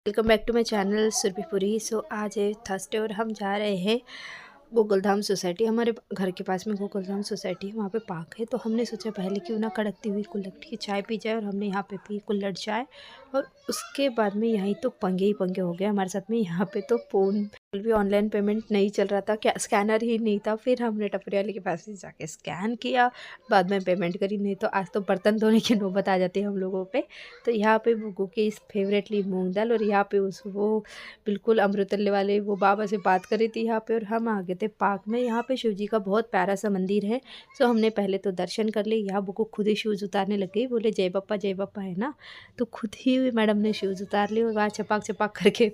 Welcome back to my channel Surbhi Puri. So आज है Thursday और हम जा रहे हैं गोकुलधाम सोसाइटी। हमारे घर के पास में गोकुलधाम सोसाइटी है, वहाँ पे पार्क है। तो हमने सोचा पहले क्यों ना कड़कती हुई कुल्हड़ की चाय पी जाए, और हमने यहाँ पे पी कुल्हड़ चाय। और उसके बाद में यहीं तो पंगे ही पंगे हो गए हमारे साथ में। यहाँ पे तो फ़ोन भी ऑनलाइन पेमेंट नहीं चल रहा था, क्या स्कैनर ही नहीं था। फिर हमने टपरी वाले के पास से जाके स्कैन किया, बाद में पेमेंट करी। नहीं तो आज तो बर्तन धोने की नौबत आ जाती है हम लोगों पे। तो यहाँ पे बुग्गू की इस फेवरेटली मूंग दाल, और यहाँ पे उस वो बिल्कुल अमृतल्ले वाले वो बाबा से बात करी थी यहाँ पे। और हम आ गए थे पार्क में। यहाँ पे शिव जी का बहुत प्यारा सा मंदिर है। सो हमने पहले तो दर्शन कर लिए। यहाँ बुग्गू खुद ही शूज़ उतारने लग गई, बोले जय बप्पा है ना। तो खुद ही मैडम ने शूज़ उतार लिए, और वहाँ चपाक चपाक करके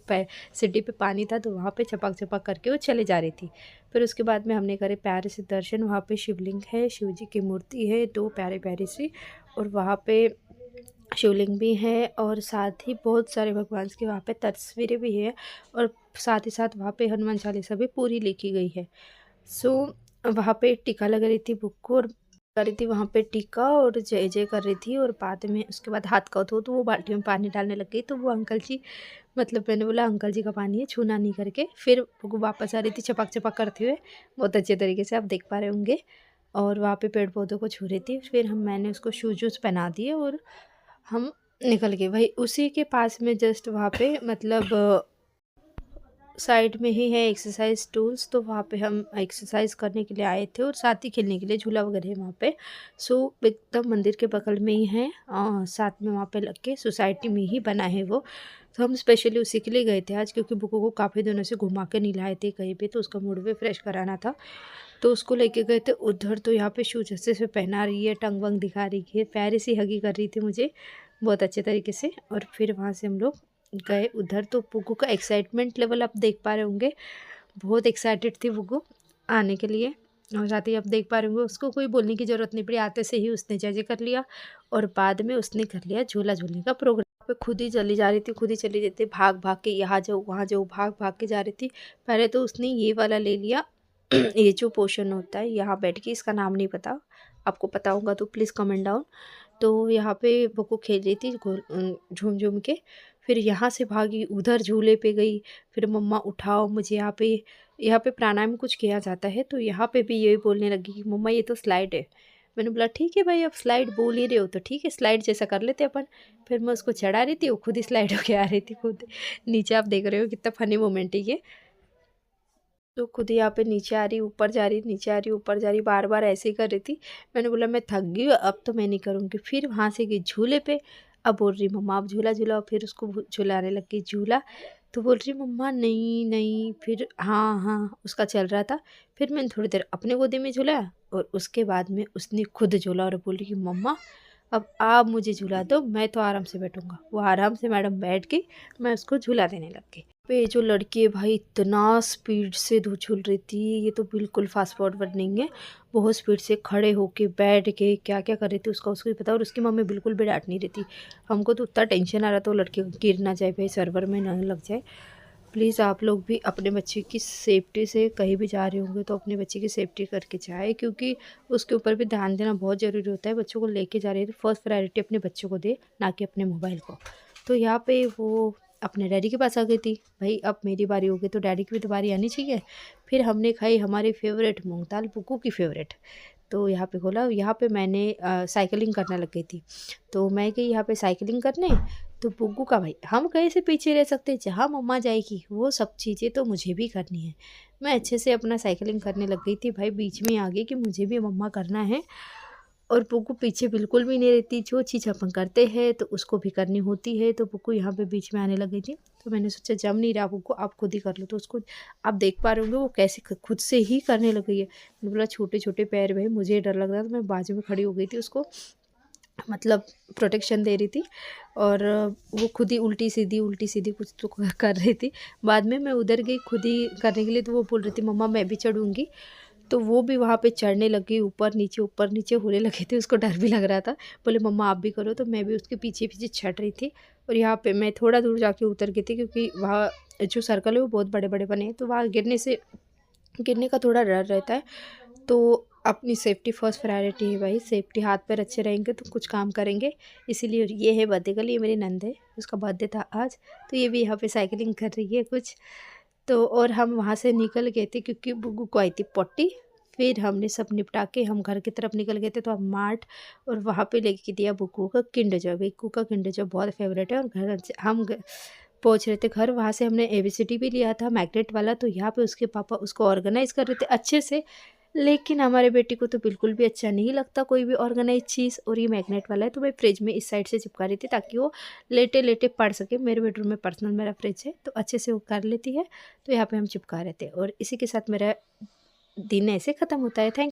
सीढ़ी पे पानी था, तो वहाँ पे चपाक चपाक करके वो चले जा रही थी। फिर उसके बाद में हमने करे प्यारे से दर्शन। वहाँ पे शिवलिंग है, शिव जी की मूर्ति है, दो प्यारे प्यारी सी। और वहाँ पे शिवलिंग भी है, और साथ ही बहुत सारे भगवान की वहाँ पे तस्वीरें भी है। और साथ ही साथ वहाँ पे हनुमान चालीसा भी पूरी लिखी गई है। सो वहाँ पे टीका लग रही थी बुक को, और कर रही थी वहाँ पे टीका, और जय जय कर रही थी। और बाद में उसके बाद हाथ का तो वो बाल्टी में पानी डालने लग गई। तो वो अंकल जी, मतलब मैंने बोला अंकल जी का पानी है, छूना नहीं करके। फिर वो वापस आ रही थी चपक चपक करते हुए, बहुत अच्छे तरीके से आप देख पा रहे होंगे। और वहाँ पे पेड़ पौधों को छू रही थी। फिर मैंने उसको शूज़ वूज़ पहना दिए, और हम निकल गए। वही उसी के पास में जस्ट वहाँ पे मतलब साइड में ही है एक्सरसाइज टूल्स। तो वहाँ पे हम एक्सरसाइज करने के लिए आए थे, और साथ ही खेलने के लिए झूला वगैरह है वहाँ पे। सो एकदम मंदिर के बगल में ही है, साथ में वहाँ पे लग के सोसाइटी में ही बना है वो। तो हम स्पेशली उसी के लिए गए थे आज, क्योंकि बुको को काफ़ी दिनों से घुमा के नहीं लाए थे कहीं पे, तो उसका मूड भी फ्रेश कराना था। तो उसको लेके गए थे उधर। तो यहाँ पे शूज अच्छे से पहना रही है, टंग वंग दिखा रही है, प्यारी सी हगी कर रही थी मुझे बहुत अच्छे तरीके से। और फिर वहाँ से हम लोग गए उधर। तो पुग्गू का एक्साइटमेंट लेवल आप देख पा रहे होंगे, बहुत एक्साइटेड थी पुग्गू आने के लिए। और साथ ही आप देख पा रहे होंगे, उसको कोई बोलने की ज़रूरत नहीं पड़ी, आते से ही उसने जय जय कर लिया। और बाद में उसने कर लिया झूला झूलने का प्रोग्राम। पे खुद ही चली जा रही थी, खुद ही चली जाती थी, भाग भाग के यहाँ जाओ वहाँ जाओ, भाग भाग के जा रही थी। पहले तो उसने ये वाला ले लिया ये जो पोर्शन होता है यहाँ बैठ के, इसका नाम नहीं पता, आपको पता होगा तो प्लीज़ कमेंट डाउन। तो यहाँ पे बुक्कू खेल रही थी झूम झूम के। फिर यहाँ से भागी उधर झूले पे गई। फिर मम्मा उठाओ मुझे, यहाँ पे प्राणायाम कुछ किया जाता है, तो यहाँ पे भी यही बोलने लगी कि मम्मा ये तो स्लाइड है। मैंने बोला ठीक है भाई, अब स्लाइड बोल ही रहे हो तो ठीक है, स्लाइड जैसा कर लेते अपन। फिर मैं उसको चढ़ा रही थी, वो खुद ही स्लाइड होके आ रही थी खुद नीचे। आप देख रहे हो कितना फनी मोमेंट है ये। तो खुद ही यहाँ पे नीचे आ रही, ऊपर जा रही, नीचे आ रही, ऊपर जा रही, बार बार ऐसे ही कर रही थी। मैंने बोला मैं थक गई हूँ, अब तो मैं नहीं करूँगी। फिर वहाँ से गई झूले पे। अब बोल रही मम्मा आप झूला झूलाओ। फिर उसको झुलाने लग गई झूला। तो बोल रही मम्मा नहीं नहीं। फिर हाँ हाँ उसका चल रहा था। फिर मैंने थोड़ी देर अपने गोदी में झूलाया, और उसके बाद में उसने खुद झूला, और बोल रही कि मम्मा अब आप मुझे झूला दो, मैं तो आराम से बैठूंगा। वो आराम से मैडम बैठ गई, मैं उसको झूला देने लग गई। पे जो लड़की है भाई इतना स्पीड से झूल रही थी, ये तो बिल्कुल फास्ट फॉरवर्ड नहीं है। बहुत स्पीड से खड़े होके बैठ के क्या क्या कर रही थी उसका उसको ही पता। और उसकी मम्मी बिल्कुल भी डांट नहीं रही थी। हमको तो उतना टेंशन आ रहा था वो लड़की गिर ना जाए भाई, सर्वर में ना लग जाए। प्लीज़ आप लोग भी अपने बच्चे की सेफ्टी से कहीं भी जा रहे होंगे तो अपने बच्चे की सेफ्टी करके जाए, क्योंकि उसके ऊपर भी ध्यान देना बहुत ज़रूरी होता है। बच्चों को लेके जा रहे हैं तो फर्स्ट प्रायोरिटी अपने बच्चों को दे, ना कि अपने मोबाइल को। तो यहाँ पे वो अपने डैडी के पास आ गई थी। भाई अब मेरी बारी हो गई तो डैडी की भी तो बारी आनी चाहिए। फिर हमने खाई हमारी फेवरेट मूंग दाल, बुग्गू की फेवरेट। तो यहाँ पे खोला, यहाँ पे मैंने साइकिलिंग करने लग गई थी। तो मैं गई यहाँ पे साइकिलिंग करने। तो बुग्गू का भाई हम कैसे पीछे रह सकते, जहाँ मम्मा जाएगी वो सब चीज़ें तो मुझे भी करनी है। मैं अच्छे से अपना साइकिलिंग करने लग गई थी। भाई बीच में आ गई कि मुझे भी मम्मा करना है। और बुग्गू पीछे बिल्कुल भी नहीं रहती, जो चीज़ अपन करते हैं तो उसको भी करनी होती है। तो बुग्गू यहाँ पे बीच में आने लग गई थी। तो मैंने सोचा जम नहीं रहा बुग्गू, आप खुद ही कर लो। तो उसको आप देख पा रहे होंगे वो कैसे खुद से ही करने लग गई है। मैंने बोला छोटे छोटे पैर भाई, मुझे डर लग रहा था। मैं बाजू में खड़ी हो गई थी, उसको मतलब प्रोटेक्शन दे रही थी। और वो खुद ही उल्टी सीधी कुछ तो कर रही थी। बाद में मैं उधर गई खुद ही करने के लिए, तो वो बोल रही थी मम्मा मैं भी चढ़ूँगी। तो वो भी वहाँ पे चढ़ने लगी, ऊपर नीचे होने लगे थे। उसको डर भी लग रहा था, बोले मम्मा आप भी करो। तो मैं भी उसके पीछे पीछे चढ़ रही थी। और यहाँ पे मैं थोड़ा दूर जाके उतर गई थी, क्योंकि वहाँ जो सर्कल है वो बहुत बड़े बड़े बने हैं, तो वहाँ गिरने का थोड़ा डर रहता है। तो अपनी सेफ्टी फर्स्ट प्रायोरिटी है भाई। सेफ्टी, हाथ पैर अच्छे रहेंगे तो कुछ काम करेंगे। इसीलिए ये है बर्थडे गर्ल, ये मेरी नंद है, उसका बर्थडे था आज, तो ये भी यहाँ पे साइकिलिंग कर रही है कुछ। तो और हम वहाँ से निकल गए थे क्योंकि बुग्गू को आई थी पॉटी। फिर हमने सब निपटा के हम घर की तरफ निकल गए थे, तो हम मार्ट और वहाँ पे लेके दिया बुग्गू का किंडर जॉय। बुग्गू का किंडर जॉय बहुत फेवरेट है। और घर पहुँच रहे थे घर, वहाँ से हमने ABCD भी लिया था मैग्नेट वाला, तो यहाँ पे उसके पापा उसको ऑर्गेनाइज़ कर रहे थे अच्छे से। लेकिन हमारे बेटे को तो बिल्कुल भी अच्छा नहीं लगता कोई भी ऑर्गेनाइज चीज़, और ये मैग्नेट वाला है, तो मैं फ्रिज में इस साइड से चिपका रही थी ताकि वो लेटे लेटे पढ़ सके। मेरे बेडरूम में पर्सनल मेरा फ्रिज है, तो अच्छे से वो कर लेती है। तो यहाँ पे हम चिपका रहे थे, और इसी के साथ मेरा दिन ऐसे ख़त्म होता है। थैंक